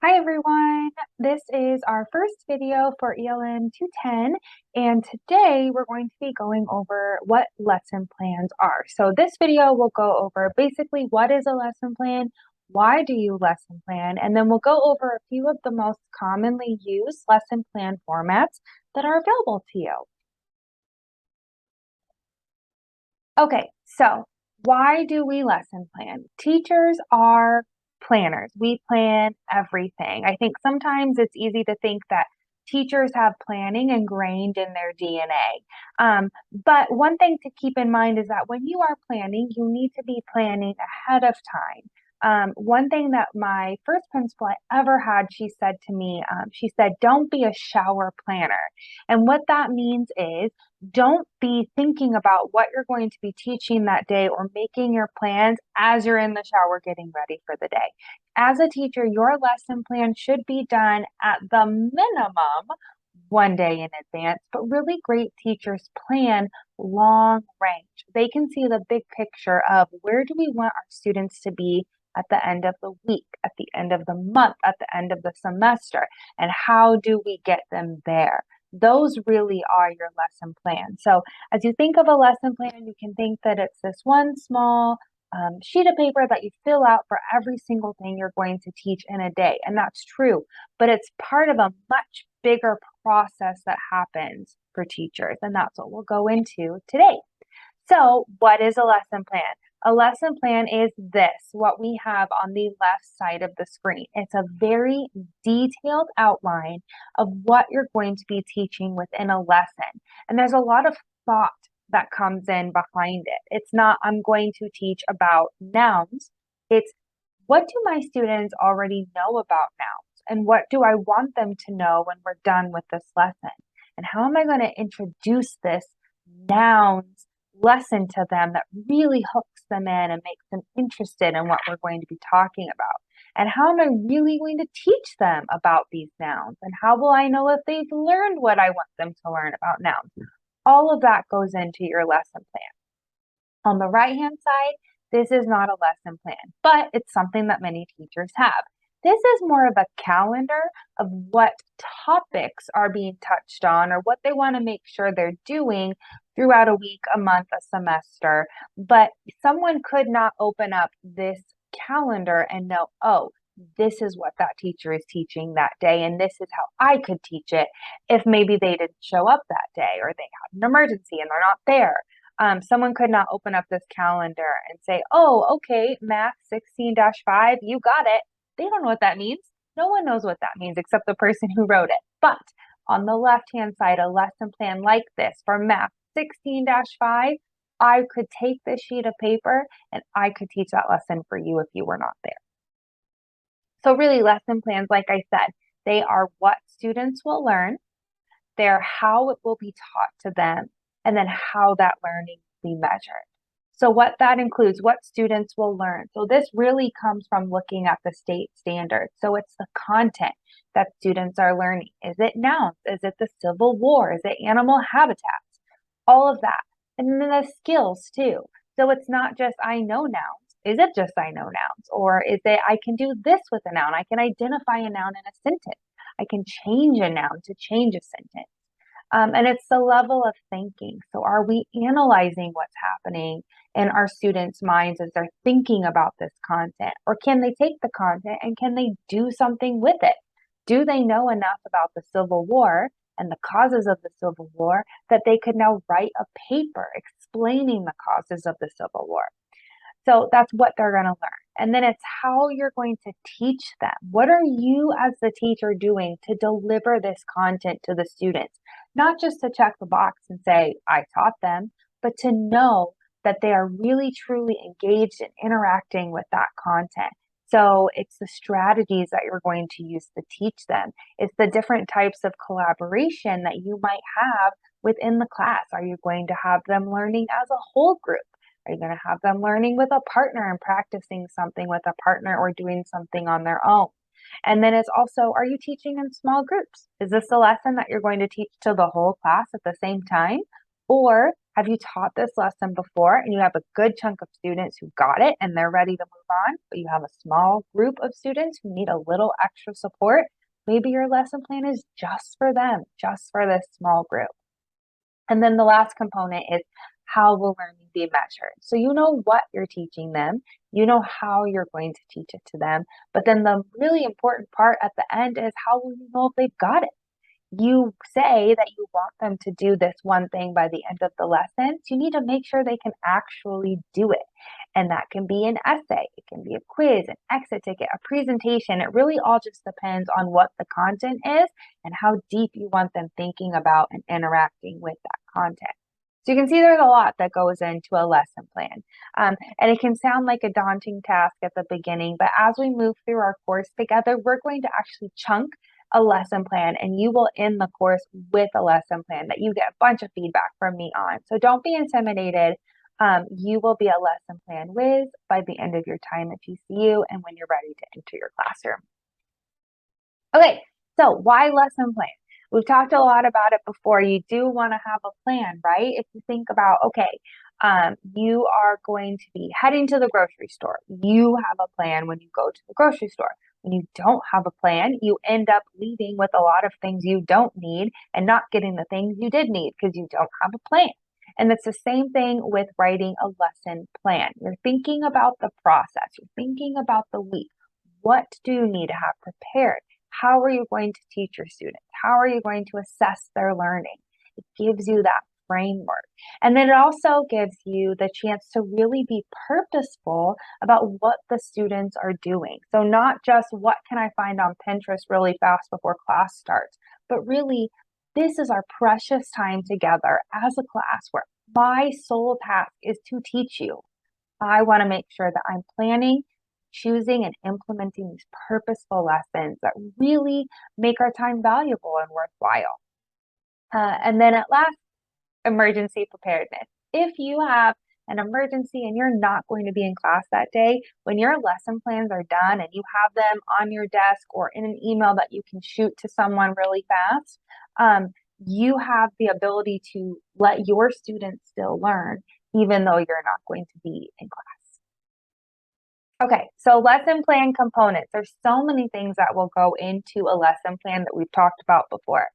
Hi everyone, this is our first video for ELN 210, and today we're going to be going over what lesson plans are. So this video will go over basically what is a lesson plan, why do you lesson plan, and then we'll go over a few of the most commonly used lesson plan formats that are available to you. Okay, so why do we lesson plan? Teachers are planners. We plan everything. I think sometimes it's easy to think that teachers have planning ingrained in their DNA. But one thing to keep in mind is that when you are planning, you need to be planning ahead of time. One thing that my first principal I ever had, she said to me, she said, don't be a shower planner. And what that means is don't be thinking about what you're going to be teaching that day or making your plans as you're in the shower getting ready for the day. As a teacher, your lesson plan should be done at the minimum one day in advance, but really great teachers plan long range. They can see the big picture of where do we want our students to be at the end of the week, at the end of the month, at the end of the semester, and how do we get them there? Those really are your lesson plan. So as you think of a lesson plan, you can think that it's this one small sheet of paper that you fill out for every single thing you're going to teach in a day. And that's true, but it's part of a much bigger process that happens for teachers. And that's what we'll go into today. So what is a lesson plan? A lesson plan is this, what we have on the left side of the screen. It's a very detailed outline of what you're going to be teaching within a lesson. And there's a lot of thought that comes in behind it. It's not, I'm going to teach about nouns. It's, what do my students already know about nouns? And what do I want them to know when we're done with this lesson? And how am I going to introduce this nouns lesson to them that really hooks them in and makes them interested in what we're going to be talking about? And how am I really going to teach them about these nouns? And how will I know if they've learned what I want them to learn about nouns? All of that goes into your lesson plan. On the right-hand side, this is not a lesson plan, but it's something that many teachers have. This is more of a calendar of what topics are being touched on or what they want to make sure they're doing throughout a week, a month, a semester. But someone could not open up this calendar and know, oh, this is what that teacher is teaching that day, and this is how I could teach it if maybe they didn't show up that day or they had an emergency and they're not there. Someone could not open up this calendar and say, oh, okay, math 16-5, you got it. They don't know what that means. No one knows what that means except the person who wrote it. But on the left-hand side, a lesson plan like this for math 16-5, I could take this sheet of paper and I could teach that lesson for you if you were not there. So really, lesson plans, like I said, they are what students will learn. They're how it will be taught to them, and then how that learning will be measured. So what that includes, what students will learn. So this really comes from looking at the state standards. So it's the content that students are learning. Is it nouns? Is it the Civil War? Is it animal habitats? All of that. And then the skills too. So it's not just I know nouns. Is it just I know nouns? Or is it I can do this with a noun? I can identify a noun in a sentence. I can change a noun to change a sentence. And it's the level of thinking. So are we analyzing what's happening in our students' minds as they're thinking about this content? Or can they take the content and can they do something with it? Do they know enough about the Civil War and the causes of the Civil War that they could now write a paper explaining the causes of the Civil War? So that's what they're going to learn. And then it's how you're going to teach them. What are you as the teacher doing to deliver this content to the students? Not just to check the box and say, I taught them, but to know that they are really truly engaged in interacting with that content. So it's the strategies that you're going to use to teach them. It's the different types of collaboration that you might have within the class. Are you going to have them learning as a whole group? Are you going to have them learning with a partner and practicing something with a partner or doing something on their own? And then it's also, are you teaching in small groups? Is this a lesson that you're going to teach to the whole class at the same time? Or Have you taught this lesson before and you have a good chunk of students who got it and they're ready to move on, but you have a small group of students who need a little extra support? Maybe your lesson plan is just for them, just for this small group. And then the last component is how will learning be measured? So you know what you're teaching them, you know how you're going to teach it to them, but then the really important part at the end is how will you know if they've got it? You say that you want them to do this one thing by the end of the lesson, so you need to make sure they can actually do it. And that can be an essay, it can be a quiz, an exit ticket, a presentation. It really all just depends on what the content is and how deep you want them thinking about and interacting with that content. So you can see there's a lot that goes into a lesson plan. And it can sound like a daunting task at the beginning, but as we move through our course together, we're going to actually chunk a lesson plan and you will end the course with a lesson plan that you get a bunch of feedback from me on. So don't be intimidated. You will be a lesson plan whiz by the end of your time at GCU and when you're ready to enter your classroom. Okay, so why lesson plan? We've talked a lot about it before. You do want to have a plan, right? If you think about, okay, you are going to be heading to the grocery store. You have a plan when you go to the grocery store. When you don't have a plan, you end up leaving with a lot of things you don't need and not getting the things you did need because you don't have a plan. And it's the same thing with writing a lesson plan. You're thinking about the process. You're thinking about the week. What do you need to have prepared? How are you going to teach your students? How are you going to assess their learning? It gives you that framework. And then it also gives you the chance to really be purposeful about what the students are doing. So not just what can I find on Pinterest really fast before class starts, but really this is our precious time together as a class where my sole task is to teach you. I want to make sure that I'm planning, choosing, and implementing these purposeful lessons that really make our time valuable and worthwhile. And then at last, emergency preparedness. If you have an emergency and you're not going to be in class that day, when your lesson plans are done and you have them on your desk or in an email that you can shoot to someone really fast, you have the ability to let your students still learn, even though you're not going to be in class. Okay, so lesson plan components. There's so many things that will go into a lesson plan that we've talked about before.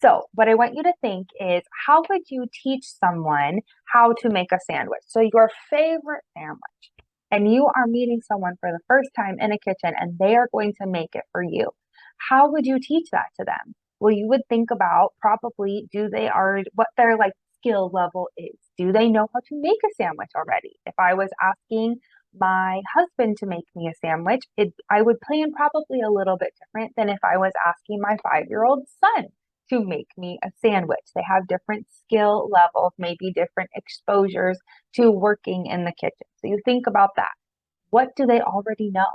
So what I want you to think is, how would you teach someone how to make a sandwich? So your favorite sandwich, and you are meeting someone for the first time in a kitchen and they are going to make it for you. How would you teach that to them? Well, you would think about probably, what their skill level is. Do they know how to make a sandwich already? If I was asking my husband to make me a sandwich, I would plan probably a little bit different than if I was asking my 5-year-old son to make me a sandwich. They have different skill levels, maybe different exposures to working in the kitchen. So you think about that. What do they already know?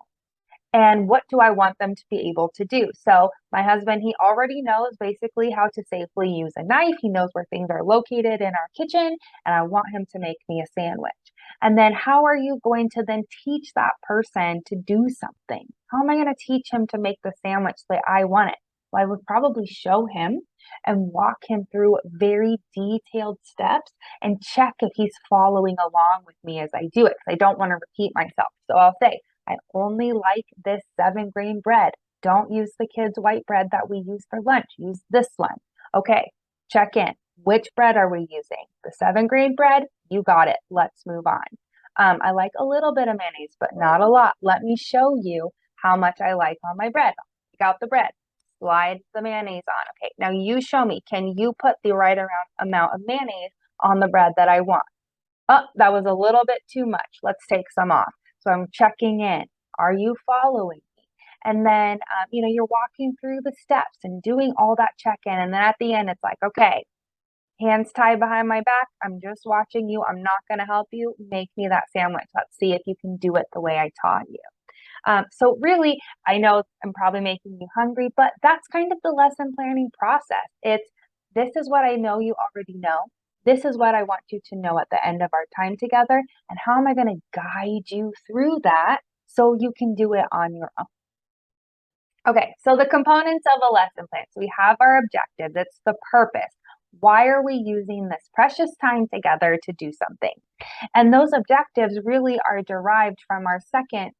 And what do I want them to be able to do? So my husband, he already knows basically how to safely use a knife. He knows where things are located in our kitchen, and I want him to make me a sandwich. And then how are you going to then teach that person to do something? How am I going to teach him to make the sandwich that I want it? Well, I would probably show him and walk him through very detailed steps and check if he's following along with me as I do it, because I don't want to repeat myself. So I'll say, I only like this 7-grain bread. Don't use the kids' white bread that we use for lunch. Use this one. Okay, check in. Which bread are we using? The 7-grain bread? You got it. Let's move on. I like a little bit of mayonnaise, but not a lot. Let me show you how much I like on my bread. Take out the bread. Slide the mayonnaise on. Okay, now you show me. Can you put the right amount of mayonnaise on the bread that I want? Oh, that was a little bit too much. Let's take some off. So I'm checking in. Are you following me? And then, you're walking through the steps and doing all that check-in. And then at the end, it's like, okay, hands tied behind my back. I'm just watching you. I'm not going to help you. Make me that sandwich. Let's see if you can do it the way I taught you. So really, I know I'm probably making you hungry, but that's kind of the lesson planning process. This is what I know you already know. This is what I want you to know at the end of our time together. And how am I going to guide you through that so you can do it on your own? Okay, so the components of a lesson plan. So we have our objectives. It's the purpose. Why are we using this precious time together to do something? And those objectives really are derived from our second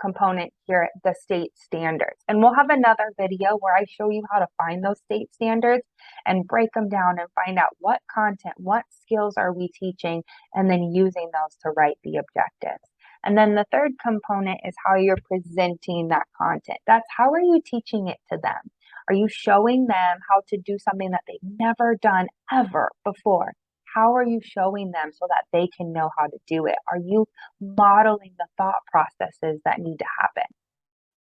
component here, the state standards. And we'll have another video where I show you how to find those state standards and break them down and find out what content, what skills are we teaching, and then using those to write the objectives. And then the third component is how you're presenting that content. That's how are you teaching it to them? Are you showing them how to do something that they've never done ever before? How are you showing them so that they can know how to do it? Are you modeling the thought processes that need to happen?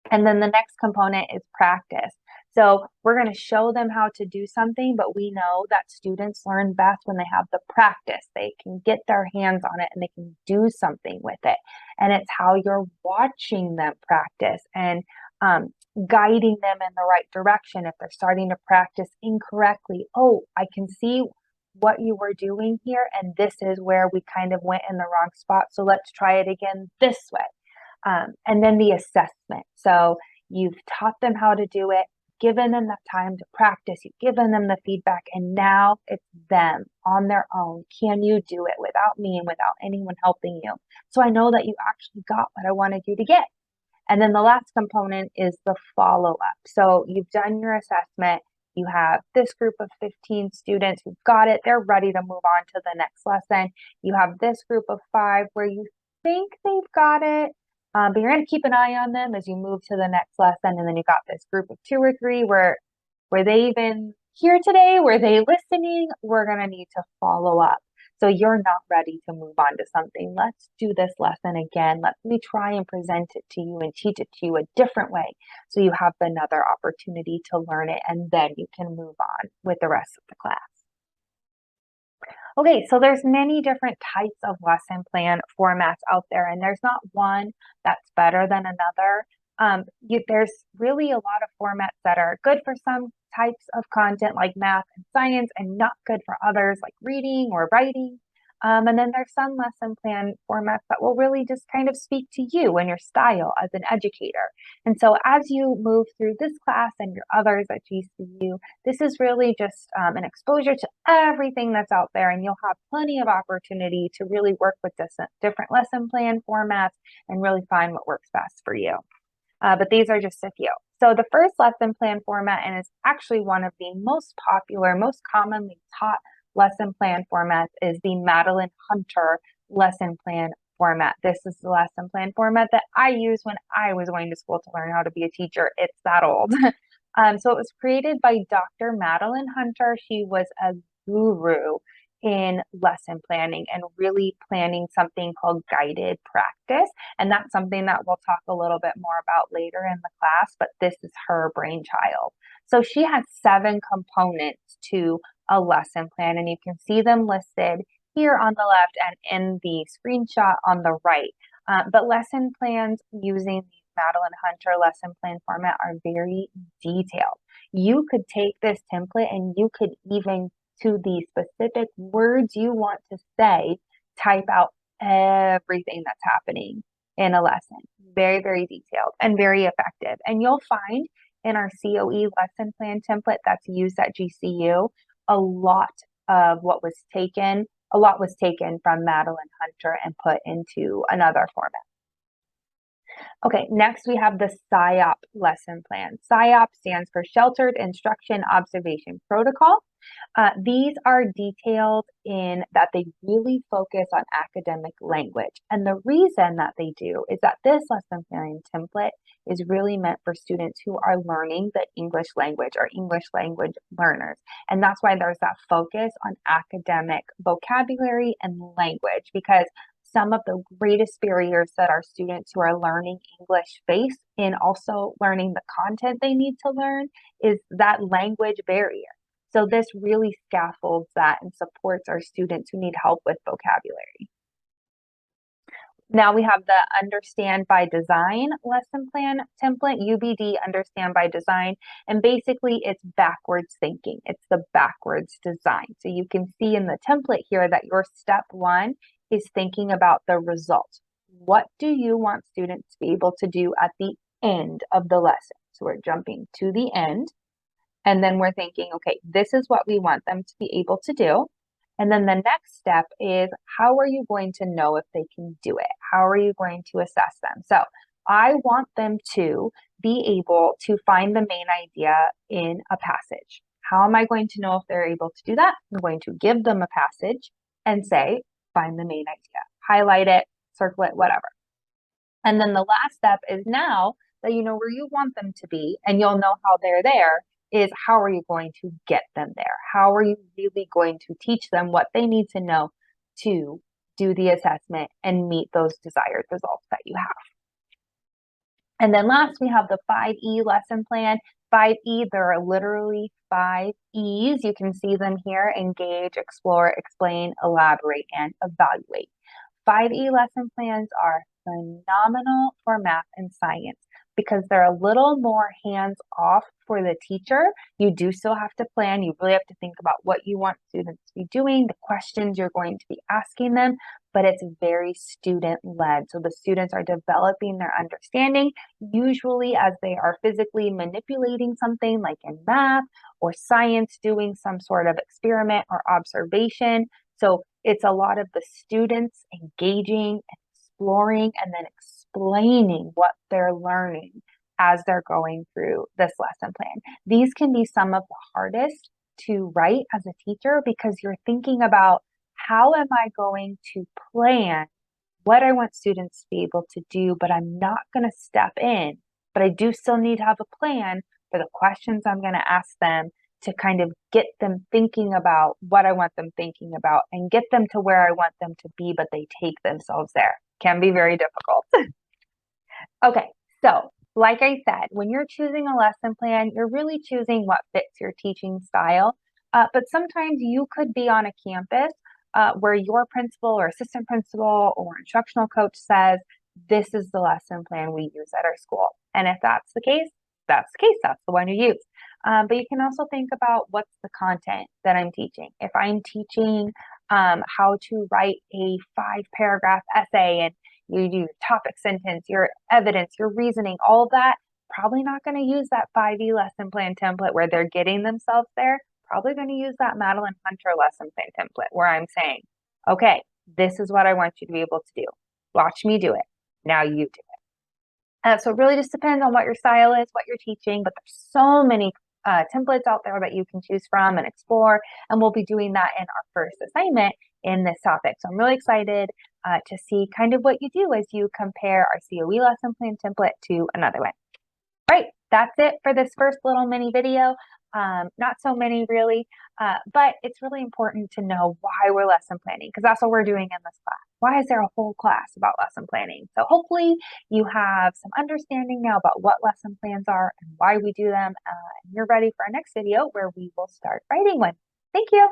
And then the next component is practice. So we're going to show them how to do something, but we know that students learn best when they have the practice. They can get their hands on it and they can do something with it. And it's how you're watching them practice and guiding them in the right direction. If they're starting to practice incorrectly, oh, I can see what you were doing here, and this is where we kind of went in the wrong spot. So let's try it again this way. And then the assessment. So you've taught them how to do it, given them the time to practice, you've given them the feedback, and now it's them on their own. Can you do it without me and without anyone helping you? So I know that you actually got what I wanted you to get. And then the last component is the follow-up. So you've done your assessment. You have this group of 15 students who've got it. They're ready to move on to the next lesson. You have this group of 5 where you think they've got it, but you're going to keep an eye on them as you move to the next lesson. And then you got this group of 2 or 3 where they even here today? Were they listening? We're going to need to follow up. So you're not ready to move on to something. Let's do this lesson again. Let me try and present it to you and teach it to you a different way. So you have another opportunity to learn it, and then you can move on with the rest of the class. Okay, so there's many different types of lesson plan formats out there, and there's not one that's better than another. There's really a lot of formats that are good for some types of content like math and science and not good for others like reading or writing. And then there's some lesson plan formats that will really just kind of speak to you and your style as an educator. And so as you move through this class and your others at GCU, this is really just an exposure to everything that's out there, and you'll have plenty of opportunity to really work with this different lesson plan formats and really find what works best for you. But these are just a few. So the first lesson plan format, and it's actually one of the most popular, most commonly taught lesson plan formats, is the Madeline Hunter lesson plan format. This is the lesson plan format that I used when I was going to school to learn how to be a teacher. It's that old. So it was created by Dr. Madeline Hunter. She was a guru in lesson planning and really planning something called guided practice. And that's something that we'll talk a little bit more about later in the class, but this is her brainchild. So she has 7 components to a lesson plan, and you can see them listed here on the left and in the screenshot on the right. But lesson plans using the Madeline Hunter lesson plan format are very detailed. You could take this template and you could even, to the specific words you want to say, type out everything that's happening in a lesson. Very, very detailed and very effective. And you'll find in our COE lesson plan template that's used at GCU, a lot was taken from Madeline Hunter and put into another format. Okay, next we have the SIOP lesson plan. SIOP stands for Sheltered Instruction Observation Protocol. These are detailed in that they really focus on academic language. And the reason that they do is that this lesson planning template is really meant for students who are learning the English language or English language learners. And that's why there's that focus on academic vocabulary and language, because some of the greatest barriers that our students who are learning English face in also learning the content they need to learn is that language barrier. So this really scaffolds that and supports our students who need help with vocabulary. Now we have the Understand by Design lesson plan template, UBD, Understand by Design, and basically it's backwards thinking. It's the backwards design. So you can see in the template here that your step 1 is thinking about the result. What do you want students to be able to do at the end of the lesson? So we're jumping to the end. And then we're thinking, okay, this is what we want them to be able to do. And then the next step is, how are you going to know if they can do it? How are you going to assess them? So I want them to be able to find the main idea in a passage. How am I going to know if they're able to do that? I'm going to give them a passage and say, find the main idea, highlight it, circle it, whatever. And then the last step is, now that you know where you want them to be and you'll know how they're there, is how are you going to get them there? How are you really going to teach them what they need to know to do the assessment and meet those desired results that you have? And then last, we have the 5E lesson plan. 5E, there are literally 5 E's. You can see them here: engage, explore, explain, elaborate, and evaluate. 5E lesson plans are phenomenal for math and science because they're a little more hands-off for the teacher. You do still have to plan. You really have to think about what you want students to be doing, the questions you're going to be asking them, but it's very student-led. So the students are developing their understanding, usually as they are physically manipulating something, like in math or science, doing some sort of experiment or observation. So it's a lot of the students engaging and exploring and then explaining what they're learning as they're going through this lesson plan. These can be some of the hardest to write as a teacher because you're thinking about, how am I going to plan what I want students to be able to do, but I'm not going to step in, but I do still need to have a plan for the questions I'm going to ask them to kind of get them thinking about what I want them thinking about and get them to where I want them to be, but they take themselves there. Can be very difficult. Okay, so like I said, when you're choosing a lesson plan, you're really choosing what fits your teaching style. But sometimes you could be on a campus where your principal or assistant principal or instructional coach says, this is the lesson plan we use at our school. And if that's the case, that's the case. That's the one you use. But you can also think about, what's the content that I'm teaching. If I'm teaching how to write a 5-paragraph essay, and you do your topic sentence, your evidence, your reasoning, all of that, probably not going to use that 5E lesson plan template where they're getting themselves there. Probably going to use that Madeline Hunter lesson plan template where I'm saying, okay, this is what I want you to be able to do. Watch me do it. Now you do it. So it really just depends on what your style is, what you're teaching, but there's so many templates out there that you can choose from and explore, and we'll be doing that in our first assignment in this topic. So I'm really excited to see kind of what you do as you compare our COE lesson plan template to another one. All right, that's it for this first little mini video. Not so many really, but it's really important to know why we're lesson planning, because that's what we're doing in this class. Why is there a whole class about lesson planning? So hopefully you have some understanding now about what lesson plans are and why we do them. And you're ready for our next video where we will start writing one. Thank you.